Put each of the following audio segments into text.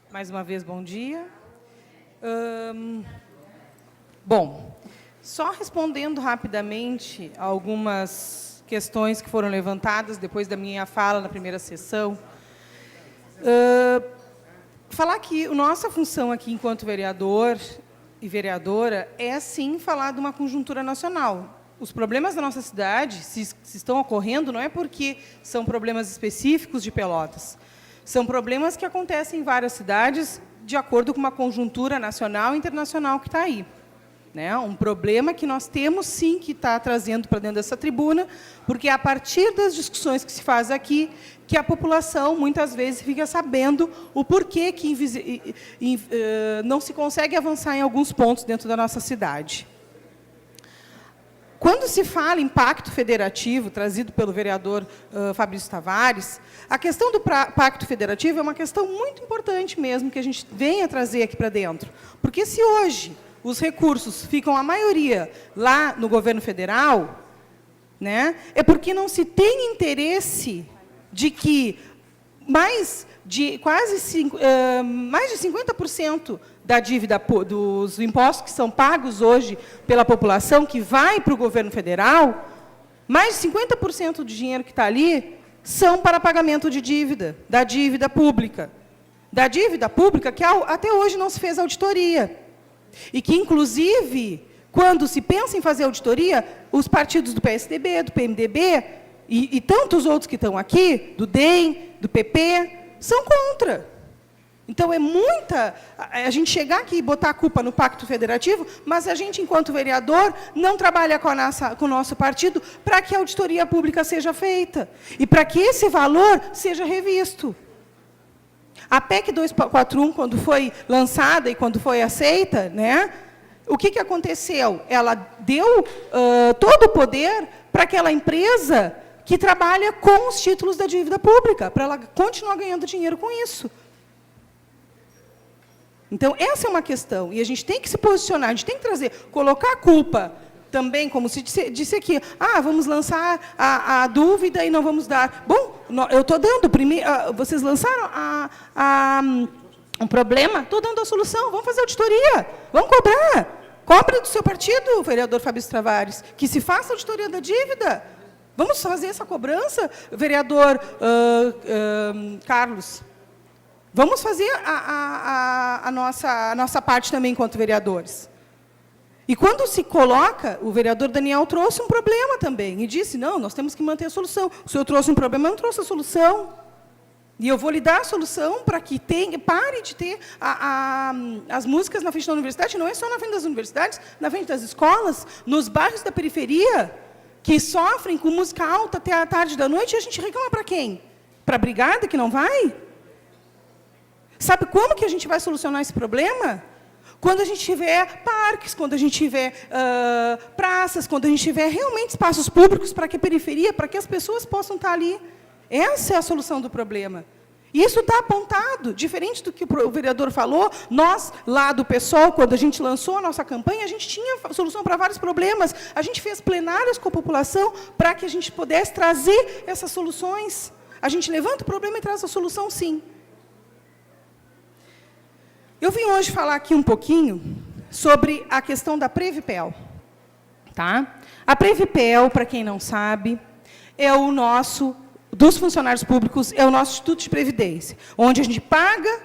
Mais uma vez, bom dia. Bom, só respondendo rapidamente a algumas questões que foram levantadas depois da minha fala na primeira sessão. Falar que a nossa função aqui, enquanto vereador e vereadora, é, sim, falar de uma conjuntura nacional. Os problemas da nossa cidade, se estão ocorrendo, não é porque são problemas específicos de Pelotas. São problemas que acontecem em várias cidades, de acordo com uma conjuntura nacional e internacional que está aí. Né? Um problema que nós temos, sim, que está trazendo para dentro dessa tribuna, porque é a partir das discussões que se faz aqui, que a população, muitas vezes, fica sabendo o porquê que não se consegue avançar em alguns pontos dentro da nossa cidade. Quando se fala em pacto federativo, trazido pelo vereador Fabrício Tavares, a questão do pacto federativo é uma questão muito importante mesmo, que a gente venha trazer aqui para dentro. Porque se hoje os recursos ficam, a maioria, lá no governo federal, né, é porque não se tem interesse de que mais de 50% da dívida dos impostos que são pagos hoje pela população, que vai para o governo federal, mais de 50% do dinheiro que está ali são para pagamento de dívida, da dívida pública. Da dívida pública que até hoje não se fez auditoria. E que, inclusive, quando se pensa em fazer auditoria, os partidos do PSDB, do PMDB e tantos outros que estão aqui, do DEM, do PP, são contra. Então, é muita a gente chegar aqui e botar a culpa no Pacto Federativo, mas a gente, enquanto vereador, não trabalha com o nosso partido para que a auditoria pública seja feita e para que esse valor seja revisto. A PEC 241, quando foi lançada e quando foi aceita, né, o que aconteceu? Ela deu todo o poder para aquela empresa que trabalha com os títulos da dívida pública, para ela continuar ganhando dinheiro com isso. Então, essa é uma questão, e a gente tem que se posicionar, a gente tem que trazer, colocar a culpa também, como se disse aqui, vamos lançar a dúvida e não vamos dar. Bom, eu estou dando, vocês lançaram um problema, estou dando a solução, vamos fazer auditoria, vamos cobrar. Cobre do seu partido, vereador Fabrício Tavares, que se faça a auditoria da dívida. Vamos fazer essa cobrança, vereador Carlos. Vamos fazer a nossa parte também, enquanto vereadores. E quando se coloca, o vereador Daniel trouxe um problema também, e disse, não, nós temos que manter a solução. O senhor trouxe um problema, eu não trouxe a solução. E eu vou lhe dar a solução para que pare de ter as músicas na frente da universidade, não é só na frente das universidades, na frente das escolas, nos bairros da periferia, que sofrem com música alta até a tarde da noite, e a gente reclama para quem? Para a brigada, que não vai? Sabe como que a gente vai solucionar esse problema? Quando a gente tiver parques, quando a gente tiver praças, quando a gente tiver realmente espaços públicos para que a periferia, para que as pessoas possam estar ali. Essa é a solução do problema. E isso está apontado, diferente do que o vereador falou, nós, lá do PSOL, quando a gente lançou a nossa campanha, a gente tinha solução para vários problemas. A gente fez plenárias com a população para que a gente pudesse trazer essas soluções. A gente levanta o problema e traz a solução, sim. Eu vim hoje falar aqui um pouquinho sobre a questão da Previpel. Tá? A Previpel, para quem não sabe, é o nosso, dos funcionários públicos, é o nosso Instituto de Previdência, onde a gente paga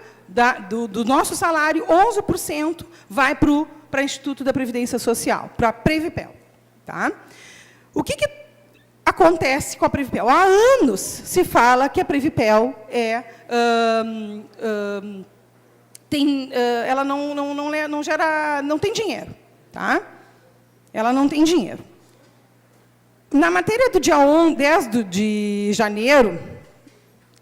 do nosso salário, 11% vai para o Instituto da Previdência Social, para a Previpel. Tá? O que acontece com a Previpel? Há anos se fala que a Previpel ela não tem dinheiro. Tá? Ela não tem dinheiro. Na matéria do dia 10 de janeiro,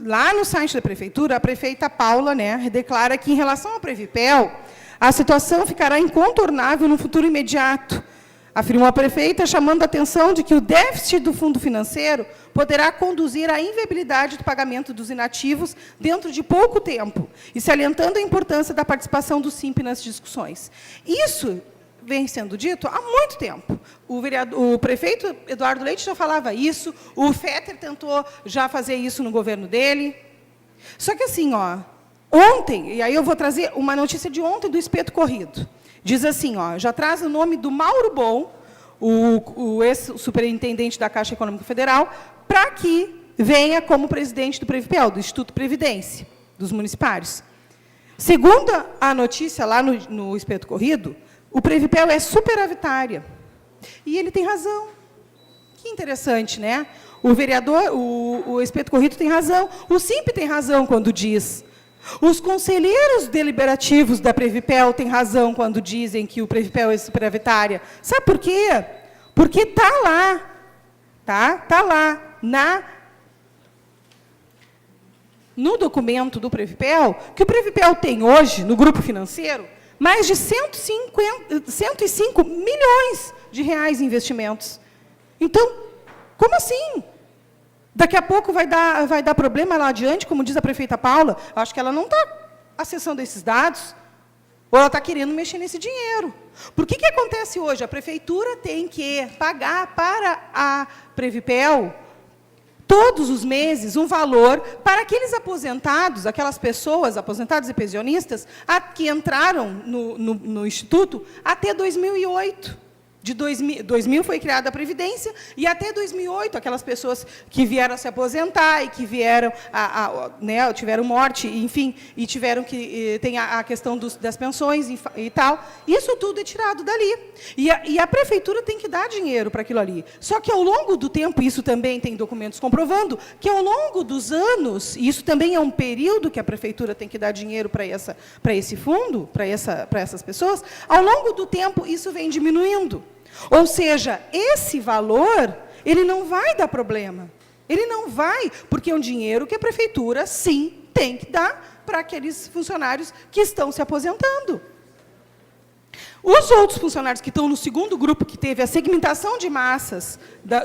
lá no site da Prefeitura, a prefeita Paula, né, declara que, em relação à Previpel, a situação ficará incontornável no futuro imediato. Afirmou a prefeita, chamando a atenção de que o déficit do fundo financeiro poderá conduzir à inviabilidade do pagamento dos inativos dentro de pouco tempo, e salientando a importância da participação do SIMP nas discussões. Isso vem sendo dito há muito tempo. O prefeito Eduardo Leite já falava isso, o Fetter tentou já fazer isso no governo dele. Só que assim, ó, ontem, e aí eu vou trazer uma notícia de ontem do Espeto Corrido. Diz assim, ó, já traz o nome do Mauro Bon, o ex-superintendente da Caixa Econômica Federal, para que venha como presidente do Previpel, do Instituto Previdência, dos municipários. Segundo a notícia lá no Espeto Corrido, o Previpel é superavitária. E ele tem razão. Que interessante, né? O vereador, o Espeto Corrido tem razão. O Simp tem razão quando diz. Os conselheiros deliberativos da Previpel têm razão quando dizem que o Previpel é superavitária. Sabe por quê? Porque está lá, tá lá, no documento do Previpel, que o Previpel tem hoje, no grupo financeiro, mais de 105 milhões de reais em investimentos. Então, como assim? Daqui a pouco vai dar problema lá adiante, como diz a prefeita Paula. Acho que ela não está acessando esses dados, ou ela está querendo mexer nesse dinheiro. Por que acontece hoje? A prefeitura tem que pagar para a Previpel, todos os meses, um valor para aqueles aposentados, aquelas pessoas, aposentados e pensionistas, que entraram no Instituto até 2008. De 2000 foi criada a Previdência, e até 2008, aquelas pessoas que vieram a se aposentar e que vieram né, tiveram morte, enfim, e tiveram que... tem a questão das pensões e tal. Isso tudo é tirado dali. E a prefeitura tem que dar dinheiro para aquilo ali. Só que, ao longo do tempo, isso também tem documentos comprovando, que, ao longo dos anos, e isso também é um período que a prefeitura tem que dar dinheiro para esse fundo, para essas pessoas, ao longo do tempo, isso vem diminuindo. Ou seja, esse valor, ele não vai dar problema. Ele não vai, porque é um dinheiro que a prefeitura, sim, tem que dar para aqueles funcionários que estão se aposentando. Os outros funcionários que estão no segundo grupo, que teve a segmentação de massas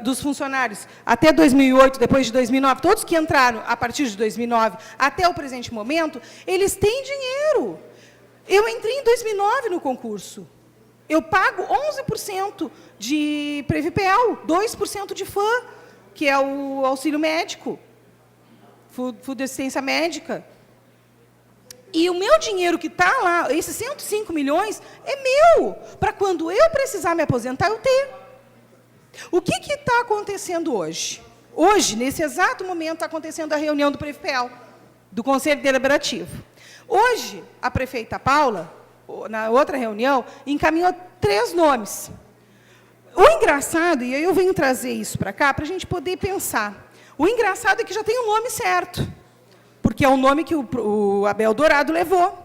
dos funcionários até 2008, depois de 2009, todos que entraram a partir de 2009 até o presente momento, eles têm dinheiro. Eu entrei em 2009 no concurso. Eu pago 11% de Previpel, 2% de FAM, que é o auxílio médico, Fundo de Assistência Médica. E o meu dinheiro que está lá, esses 105 milhões, é meu, para quando eu precisar me aposentar, eu ter. O que está acontecendo hoje? Hoje, nesse exato momento, está acontecendo a reunião do Previpel, do Conselho Deliberativo. Hoje, a prefeita Paula, na outra reunião, encaminhou 3 nomes. O engraçado, e aí eu venho trazer isso para cá, para a gente poder pensar. O engraçado é que já tem o nome certo, porque é o nome que o Abel Dourado levou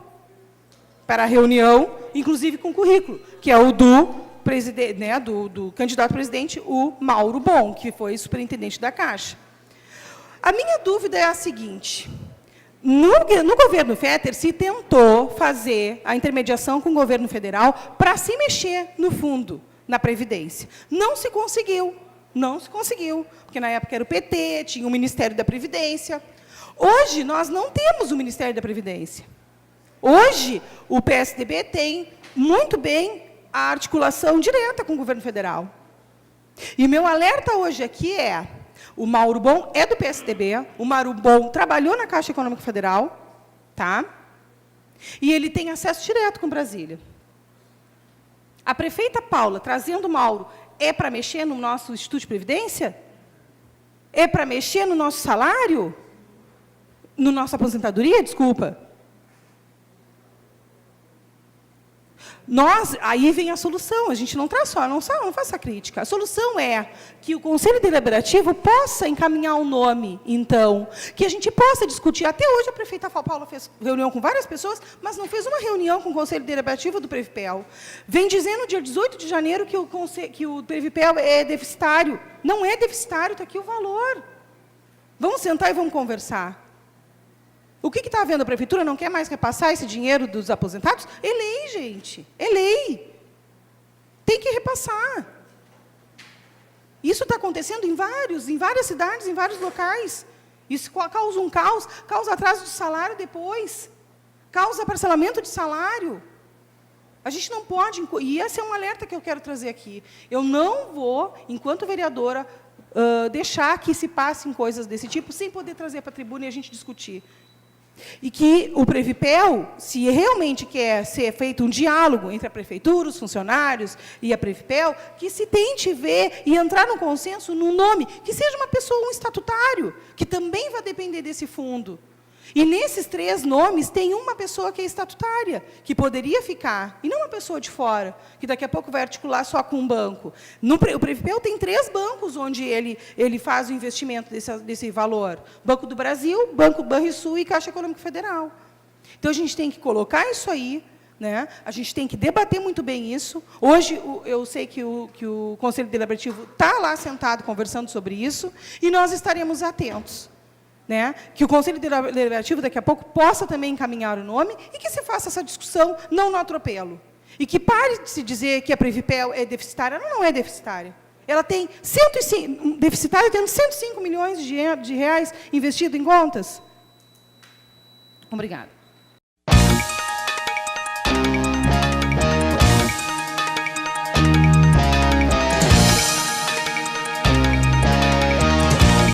para a reunião, inclusive com currículo, que é o do candidato a presidente, o Mauro Bon, que foi superintendente da Caixa. A minha dúvida é a seguinte: no governo Fetter, se tentou fazer a intermediação com o governo federal para se mexer no fundo, na Previdência. Não se conseguiu. Não se conseguiu. Porque, na época, era o PT, tinha o Ministério da Previdência. Hoje, nós não temos o Ministério da Previdência. Hoje, o PSDB tem, muito bem, a articulação direta com o governo federal. E meu alerta hoje aqui é: o Mauro Bon é do PSDB, o Mauro Bon trabalhou na Caixa Econômica Federal, tá? E ele tem acesso direto com Brasília. A prefeita Paula, trazendo o Mauro, é para mexer no nosso Instituto de Previdência? É para mexer no nosso salário? No nossa aposentadoria, desculpa? Aí vem a solução, a gente não traz só, não faz essa crítica. A solução é que o Conselho Deliberativo possa encaminhar um nome, então, que a gente possa discutir. Até hoje a prefeita Paula fez reunião com várias pessoas, mas não fez uma reunião com o Conselho Deliberativo do Previpel. Vem dizendo, no dia 18 de janeiro, que o Previpel é deficitário. Não é deficitário, está aqui o valor. Vamos sentar e vamos conversar. O que está havendo? A prefeitura não quer mais repassar esse dinheiro dos aposentados? É lei, gente. É lei. Tem que repassar. Isso está acontecendo em várias cidades, em vários locais. Isso causa um caos, causa atraso de salário depois, causa parcelamento de salário. A gente não pode... E esse é um alerta que eu quero trazer aqui. Eu não vou, enquanto vereadora, deixar que se passem coisas desse tipo, sem poder trazer para a tribuna e a gente discutir. E que o Previpel, se realmente quer ser feito um diálogo entre a prefeitura, os funcionários e a Previpel, que se tente ver e entrar no consenso num nome, que seja uma pessoa, um estatutário, que também vai depender desse fundo. E nesses 3 nomes tem uma pessoa que é estatutária, que poderia ficar, e não uma pessoa de fora, que daqui a pouco vai articular só com um banco. O Previpel tem 3 bancos onde ele faz o investimento desse valor. Banco do Brasil, Banco Banrisul e Caixa Econômica Federal. Então, a gente tem que colocar isso aí, né? A gente tem que debater muito bem isso. Hoje, eu sei que o Conselho Deliberativo está lá sentado conversando sobre isso, e nós estaremos atentos. Né? Que o Conselho Deliberativo, daqui a pouco, possa também encaminhar o nome e que se faça essa discussão, não no atropelo. E que pare de se dizer que a Previpel é deficitária. Ela não é deficitária. Ela tem deficitária tendo 105 milhões de reais investido em contas. Obrigada.